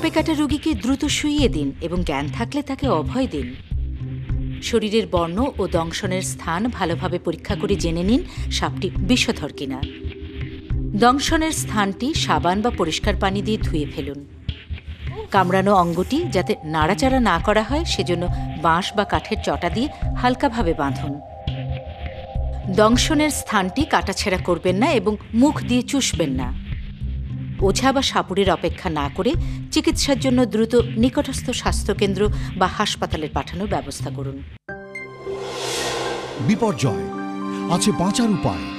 সাপে কাটা রোগীকে দ্রুত শুইয়ে দিন এবং জ্ঞান থাকলে তাকে অভয় দিন। শরীরের বর্ণ ও দংশনের স্থান ভালোভাবে পরীক্ষা করে জেনে নিন সাপটি বিষধর কিনা। দংশনের স্থানটি সাবান বা পরিষ্কার পানি দিয়ে ধুয়ে ফেলুন। কামড়ানো অঙ্গটি যাতে নাড়াচাড়া না করা হয় সেজন্য বাঁশ বা কাঠের চটা দিয়ে হালকাভাবে বাঁধুন। দংশনের স্থানটি কাটাছেঁড়া করবেন না এবং মুখ দিয়ে চুষবেন না। ওঝা বা সাপুড়ের অপেক্ষা না করে চিকিৎসার জন্য দ্রুত নিকটস্থ স্বাস্থ্যকেন্দ্র বা হাসপাতালে পাঠানোর ব্যবস্থা করুন। বিপর্যয় আছে বাঁচার উপায়।